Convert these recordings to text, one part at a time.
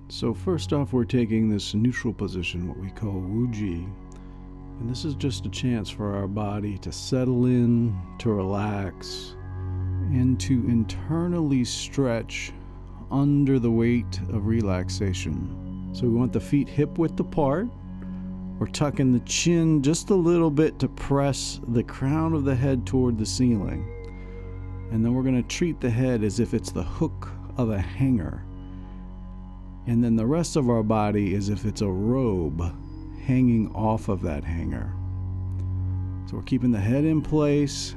So first off, we're taking this neutral position, what we call Wu Ji. And this is just a chance for our body to settle in, to relax, and to internally stretch under the weight of relaxation. So we want the feet hip width apart. We're tucking the chin just a little bit to press the crown of the head toward the ceiling. And then we're going to treat the head as if it's the hook of a hanger. And then the rest of our body as if it's a robe hanging off of that hanger. So we're keeping the head in place.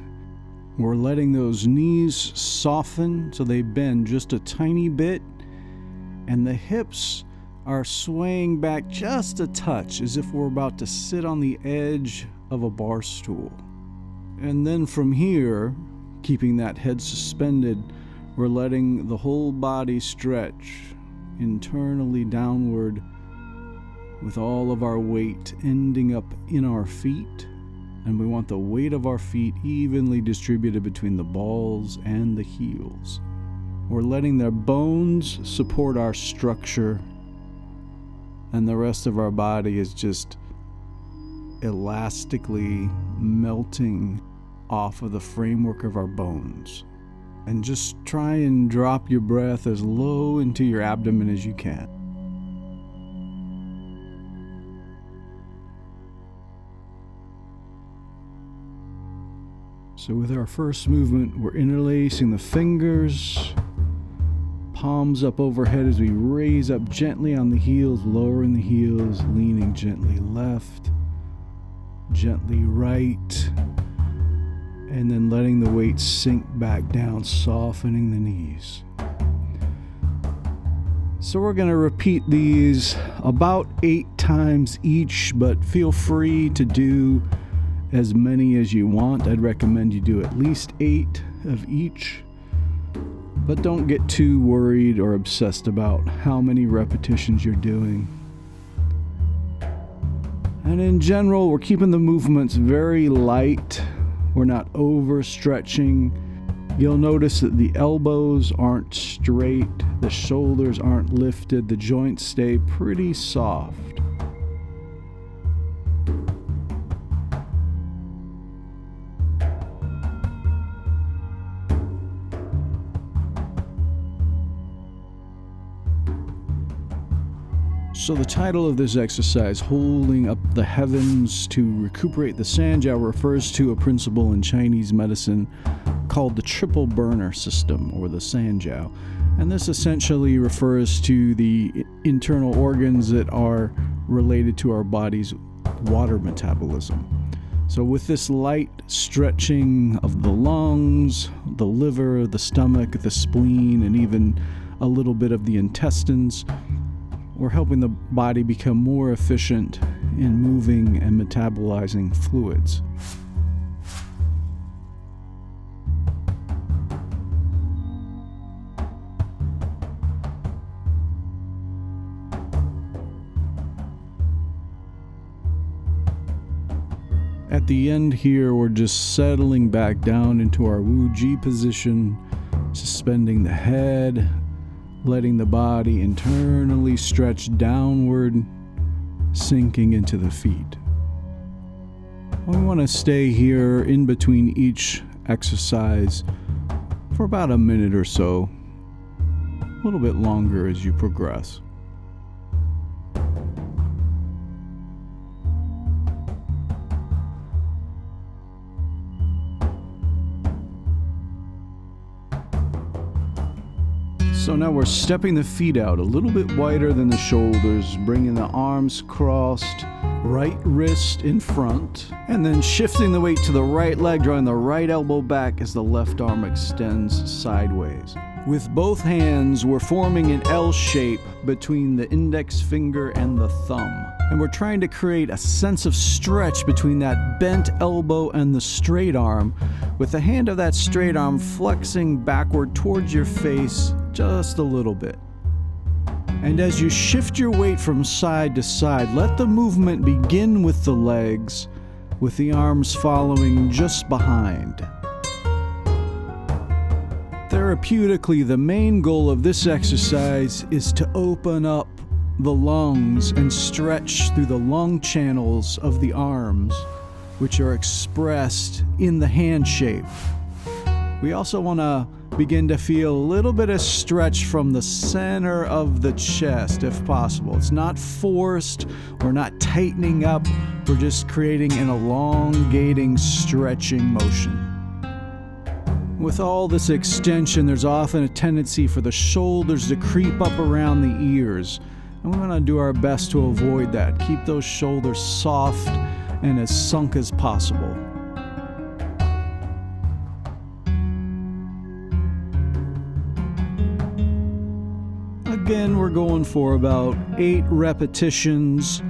We're letting those knees soften so they bend just a tiny bit. And the hips are swaying back just a touch as if we're about to sit on the edge of a bar stool. And then from here, keeping that head suspended, we're letting the whole body stretch internally downward with all of our weight ending up in our feet. And we want the weight of our feet evenly distributed between the balls and the heels. We're letting the bones support our structure, and the rest of our body is just elastically melting off of the framework of our bones. And just try and drop your breath as low into your abdomen as you can. So with our first movement, we're interlacing the fingers, palms up overhead as we raise up gently on the heels, lowering the heels, leaning gently left, gently right, and then letting the weight sink back down, softening the knees. So we're going to repeat these about 8 times each, but feel free to do as many as you want. I'd recommend you do at least 8 of each, but don't get too worried or obsessed about how many repetitions you're doing. And in general, we're keeping the movements very light. We're not overstretching. You'll notice that the elbows aren't straight, the shoulders aren't lifted, the joints stay pretty soft. So the title of this exercise, Holding Up the Heavens to Recuperate the Sanjiao, refers to a principle in Chinese medicine called the triple burner system, or the Sanjiao. And this essentially refers to the internal organs that are related to our body's water metabolism. So with this light stretching of the lungs, the liver, the stomach, the spleen, and even a little bit of the intestines, we're helping the body become more efficient in moving and metabolizing fluids. At the end here, we're just settling back down into our Wu Ji position, suspending the head, letting the body internally stretch downward, sinking into the feet. We want to stay here in between each exercise for about a minute or so, a little bit longer as you progress. So now we're stepping the feet out a little bit wider than the shoulders, bringing the arms crossed, right wrist in front, and then shifting the weight to the right leg, drawing the right elbow back as the left arm extends sideways. With both hands, we're forming an L shape between the index finger and the thumb. And we're trying to create a sense of stretch between that bent elbow and the straight arm, with the hand of that straight arm flexing backward towards your face just a little bit. And as you shift your weight from side to side, let the movement begin with the legs, with the arms following just behind. Therapeutically, the main goal of this exercise is to open up the lungs and stretch through the lung channels of the arms, which are expressed in the hand shape. We also want to begin to feel a little bit of stretch from the center of the chest if possible. It's not forced, we're not tightening up, we're just creating an elongating, stretching motion. With all this extension, there's often a tendency for the shoulders to creep up around the ears, and we're going to do our best to avoid that. Keep those shoulders soft and as sunk as possible. Again, we're going for about 8 repetitions,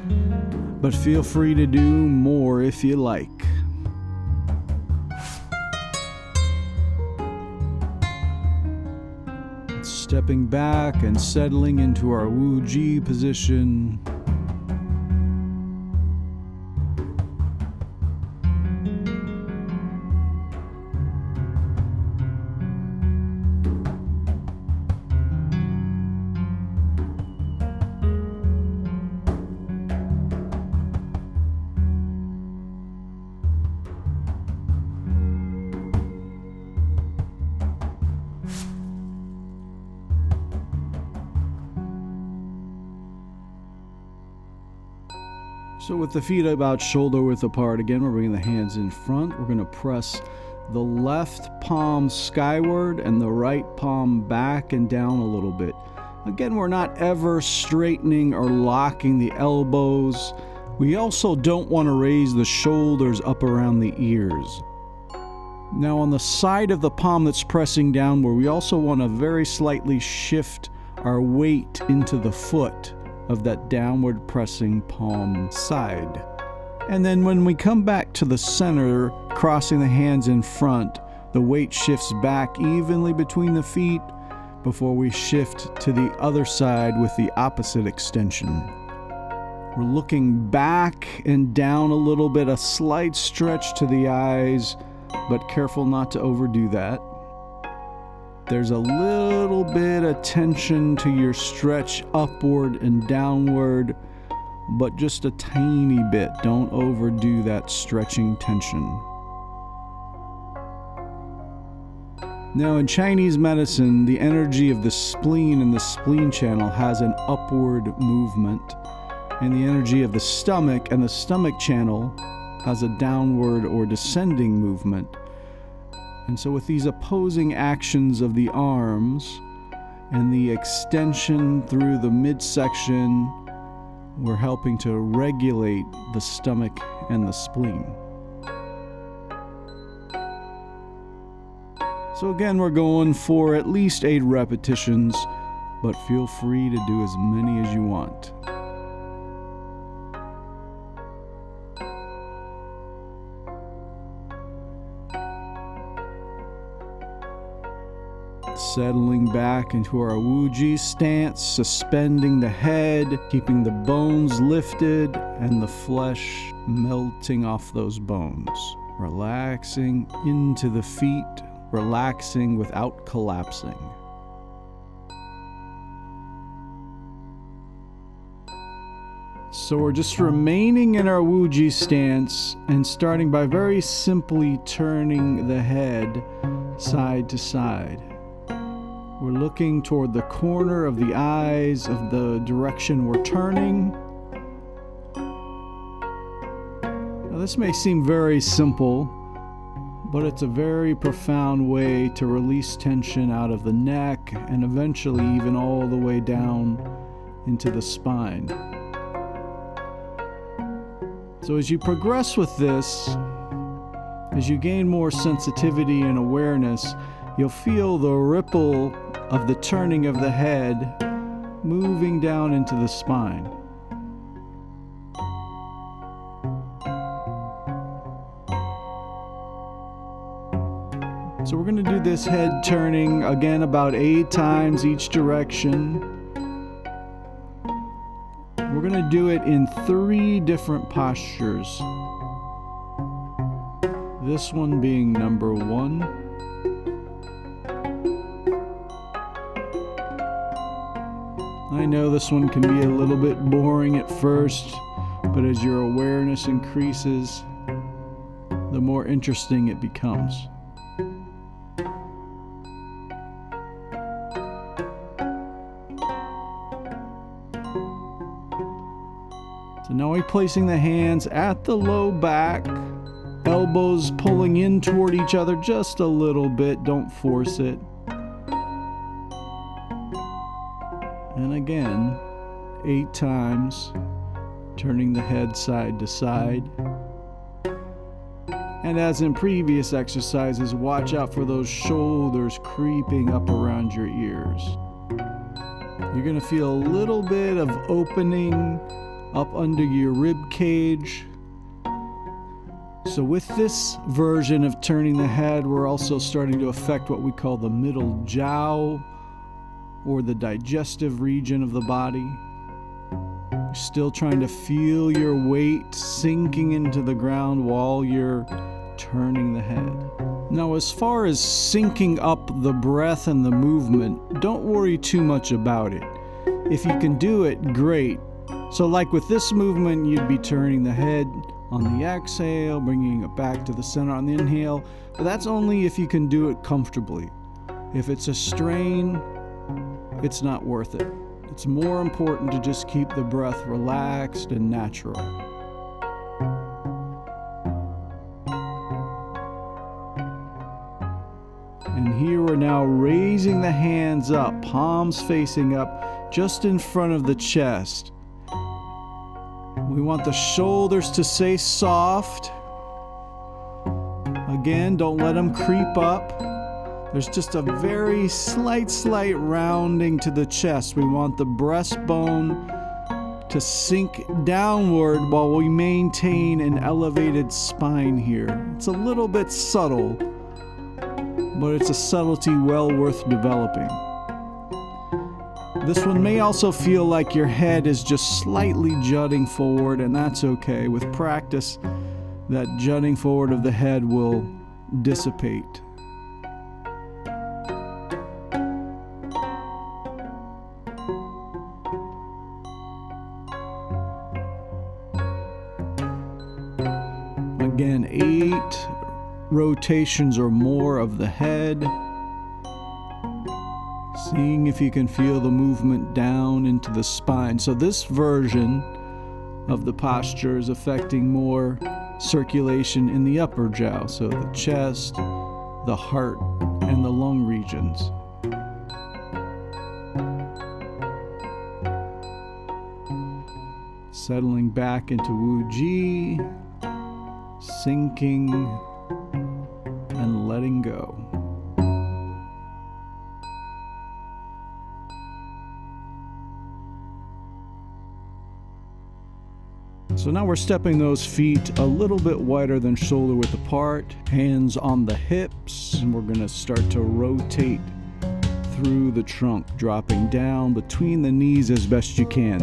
but feel free to do more if you like. Stepping back and settling into our Wu Ji position. So with the feet about shoulder width apart, again, we're bringing the hands in front. We're going to press the left palm skyward and the right palm back and down a little bit. Again, we're not ever straightening or locking the elbows. We also don't want to raise the shoulders up around the ears. Now on the side of the palm that's pressing downward, we also want to very slightly shift our weight into the foot of that downward pressing palm side. And then when we come back to the center, crossing the hands in front, the weight shifts back evenly between the feet before we shift to the other side with the opposite extension. We're looking back and down a little bit, a slight stretch to the eyes, but careful not to overdo that. There's a little bit of tension to your stretch upward and downward, but just a tiny bit. Don't overdo that stretching tension. Now in Chinese medicine, the energy of the spleen and the spleen channel has an upward movement, and the energy of the stomach and the stomach channel has a downward or descending movement. And so with these opposing actions of the arms and the extension through the midsection, we're helping to regulate the stomach and the spleen. So again, we're going for at least 8 repetitions, but feel free to do as many as you want. Settling back into our Wu Ji stance, suspending the head, keeping the bones lifted and the flesh melting off those bones. Relaxing into the feet, relaxing without collapsing. So we're just remaining in our Wu Ji stance and starting by very simply turning the head side to side. We're looking toward the corner of the eyes of the direction we're turning. Now, this may seem very simple, but it's a very profound way to release tension out of the neck and eventually even all the way down into the spine. So as you progress with this, as you gain more sensitivity and awareness, you'll feel the ripple of the turning of the head moving down into the spine. So we're going to do this head turning again about 8 times each direction. We're going to do it in 3 different postures. This one being number 1. I know this one can be a little bit boring at first, but as your awareness increases, the more interesting it becomes. So now we're placing the hands at the low back, elbows pulling in toward each other just a little bit, don't force it. And again, 8 times, turning the head side to side. And as in previous exercises, watch out for those shoulders creeping up around your ears. You're going to feel a little bit of opening up under your rib cage. So with this version of turning the head, we're also starting to affect what we call the middle jiao, or the digestive region of the body. You're still trying to feel your weight sinking into the ground while you're turning the head. Now, as far as syncing up the breath and the movement, don't worry too much about it. If you can do it, great. So like with this movement, you'd be turning the head on the exhale, bringing it back to the center on the inhale, but that's only if you can do it comfortably. If it's a strain, it's not worth it. It's more important to just keep the breath relaxed and natural. And here we're now raising the hands up, palms facing up, just in front of the chest. We want the shoulders to stay soft. Again, don't let them creep up. There's just a very slight rounding to the chest. We want the breastbone to sink downward while we maintain an elevated spine here. It's a little bit subtle, but it's a subtlety well worth developing. This one may also feel like your head is just slightly jutting forward, and that's okay. With practice, that jutting forward of the head will dissipate. Again, 8 rotations or more of the head. Seeing if you can feel the movement down into the spine. So this version of the posture is affecting more circulation in the upper jiao, so the chest, the heart, and the lung regions. Settling back into Wu Ji, sinking and letting go. So now we're stepping those feet a little bit wider than shoulder width apart, hands on the hips, and we're going to start to rotate through the trunk, dropping down between the knees as best you can.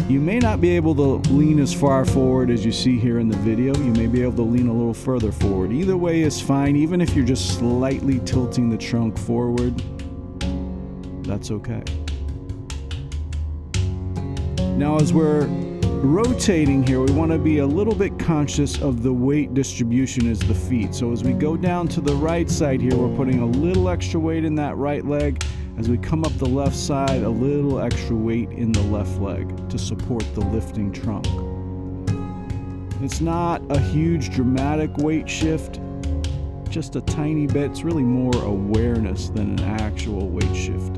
You may not be able to lean as far forward as you see here in the video. You may be able to lean a little further forward. Either way is fine, even if you're just slightly tilting the trunk forward, that's okay. Now as we're rotating here, we want to be a little bit conscious of the weight distribution as the feet. So as we go down to the right side here, we're putting a little extra weight in that right leg. As we come up the left side, a little extra weight in the left leg to support the lifting trunk. It's not a huge dramatic weight shift, just a tiny bit. It's really more awareness than an actual weight shift.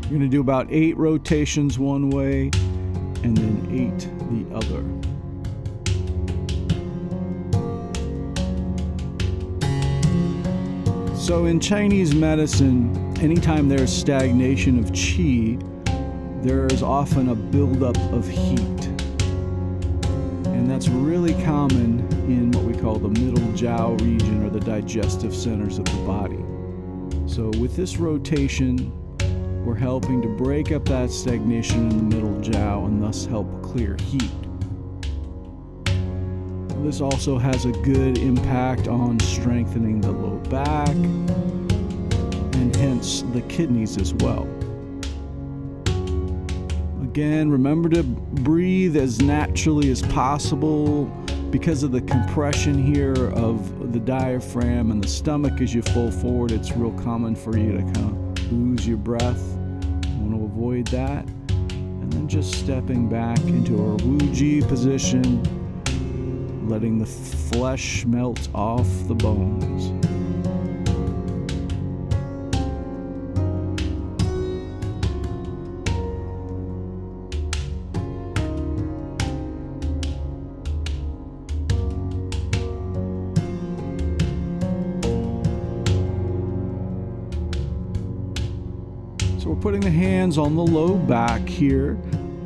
You're going to do about 8 rotations one way and then 8 the other. So in Chinese medicine, anytime there's stagnation of qi, there is often a buildup of heat. And that's really common in what we call the middle jiao region, or the digestive centers of the body. So with this rotation, we're helping to break up that stagnation in the middle jiao and thus help clear heat. This also has a good impact on strengthening the low back and hence the kidneys as well. Again, remember to breathe as naturally as possible because of the compression here of the diaphragm and the stomach as you fold forward. It's real common for you to kind of lose your breath. You want to avoid that. And then just stepping back into a Wu-Ji position, letting the flesh melt off the bones. So we're putting the hands on the low back here,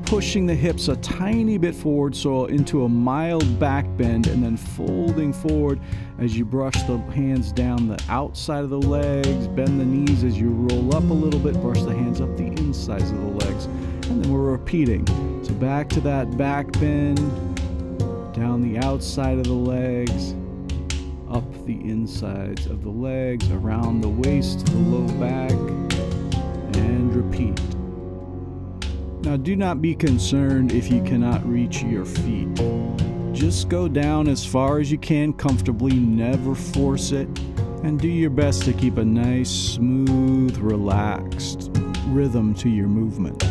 pushing the hips a tiny bit forward, so into a mild back bend, and then folding forward as you brush the hands down the outside of the legs, bend the knees as you roll up a little bit, brush the hands up the insides of the legs, and then we're repeating. So back to that back bend, down the outside of the legs, up the insides of the legs, around the waist to the low back, and repeat. Now, do not be concerned if you cannot reach your feet. Just go down as far as you can comfortably, never force it, and do your best to keep a nice, smooth, relaxed rhythm to your movement.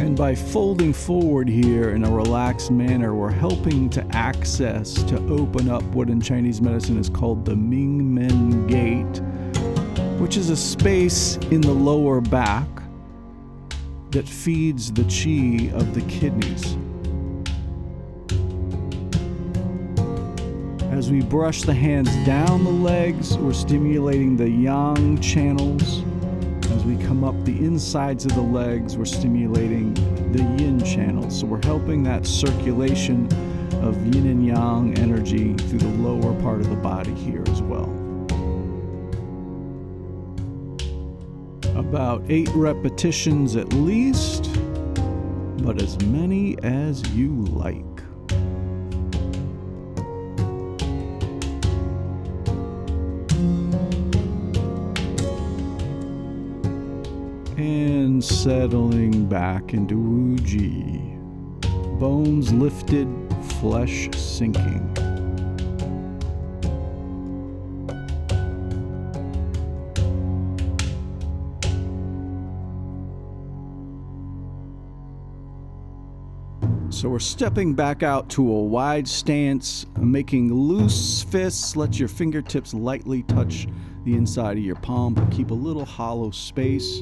And by folding forward here in a relaxed manner, we're helping to access, to open up what in Chinese medicine is called the Ming Men Gate, which is a space in the lower back that feeds the qi of the kidneys. As we brush the hands down the legs, we're stimulating the yang channels. As we come up the insides of the legs, we're stimulating the yin channels. So we're helping that circulation of yin and yang energy through the lower part of the body here as well. About 8 repetitions at least, but as many as you like. And settling back into Wu-Ji. Bones lifted, flesh sinking. So we're stepping back out to a wide stance, making loose fists. Let your fingertips lightly touch the inside of your palm, but keep a little hollow space.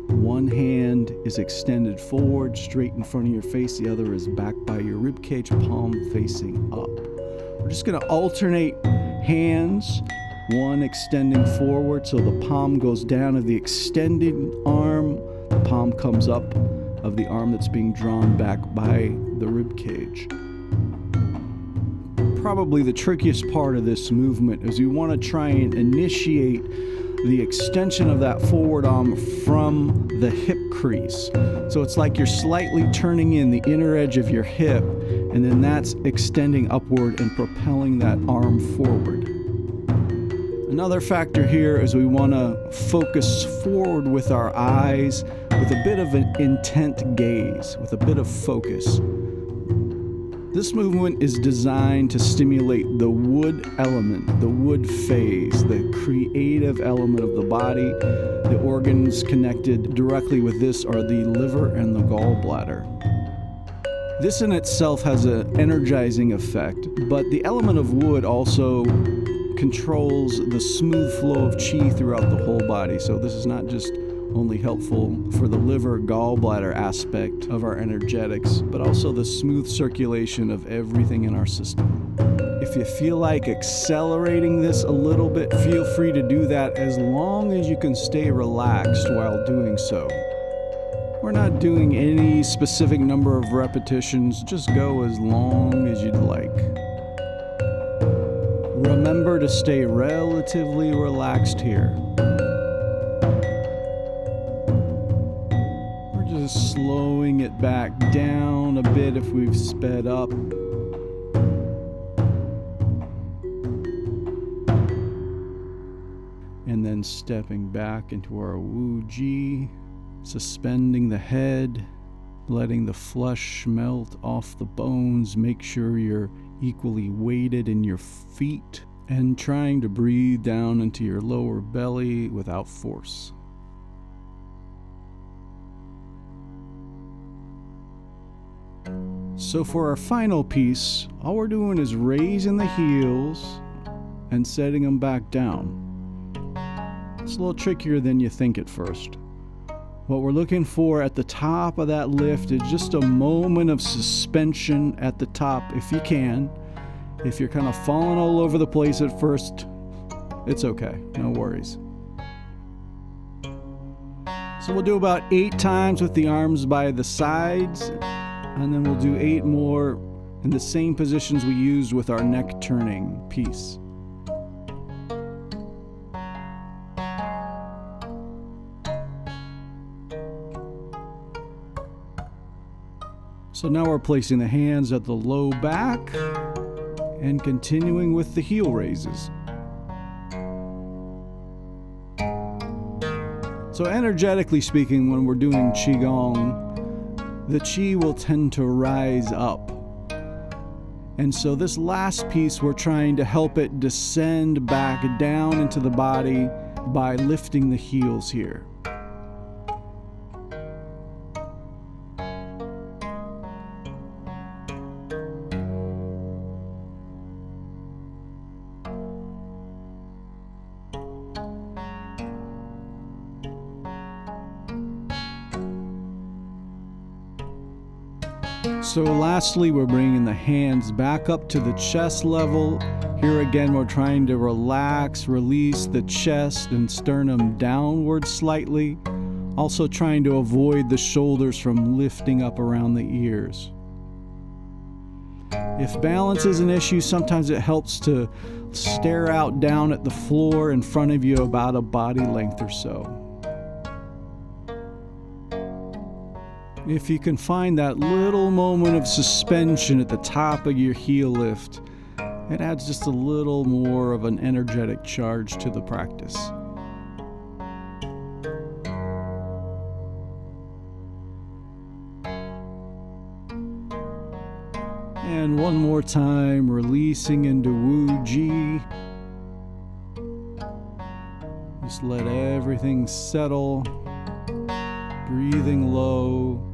One hand is extended forward, straight in front of your face. The other is back by your ribcage, palm facing up. We're just going to alternate hands, one extending forward so the palm goes down of the extended arm, the palm comes up of the arm that's being drawn back by the rib cage. Probably the trickiest part of this movement is you want to try and initiate the extension of that forward arm from the hip crease. So it's like you're slightly turning in the inner edge of your hip, and then that's extending upward and propelling that arm forward. Another factor here is we want to focus forward with our eyes with a bit of an intent gaze, with a bit of focus. This movement is designed to stimulate the wood element, the wood phase, the creative element of the body. The organs connected directly with this are the liver and the gallbladder. This in itself has an energizing effect, but the element of wood also controls the smooth flow of qi throughout the whole body. So this is not just only helpful for the liver gallbladder aspect of our energetics, but also the smooth circulation of everything in our system. If you feel like accelerating this a little bit, feel free to do that as long as you can stay relaxed while doing so. We're not doing any specific number of repetitions, just go as long as you'd like. Remember to stay relatively relaxed here. We're just slowing it back down a bit if we've sped up. and then stepping back into our Wu Ji, suspending the head, letting the flesh melt off the bones. Make sure you're equally weighted in your feet, and trying to breathe down into your lower belly without force. So for our final piece, all we're doing is raising the heels and setting them back down. It's a little trickier than you think at first. What we're looking for at the top of that lift is just a moment of suspension at the top if you can. If you're kind of falling all over the place at first, it's okay, no worries. So we'll do about 8 times with the arms by the sides, and then we'll do 8 more in the same positions we used with our neck turning piece. So now we're placing the hands at the low back and continuing with the heel raises. So energetically speaking, when we're doing Qigong, the Qi will tend to rise up. And so this last piece, we're trying to help it descend back down into the body by lifting the heels here. So lastly, we're bringing the hands back up to the chest level. Here again, we're trying to relax, release the chest and sternum downward slightly. Also trying to avoid the shoulders from lifting up around the ears. If balance is an issue, sometimes it helps to stare out down at the floor in front of you about a body length or so. If you can find that little moment of suspension at the top of your heel lift, it adds just a little more of an energetic charge to the practice. And one more time, releasing into Wu Ji. Just let everything settle, breathing low.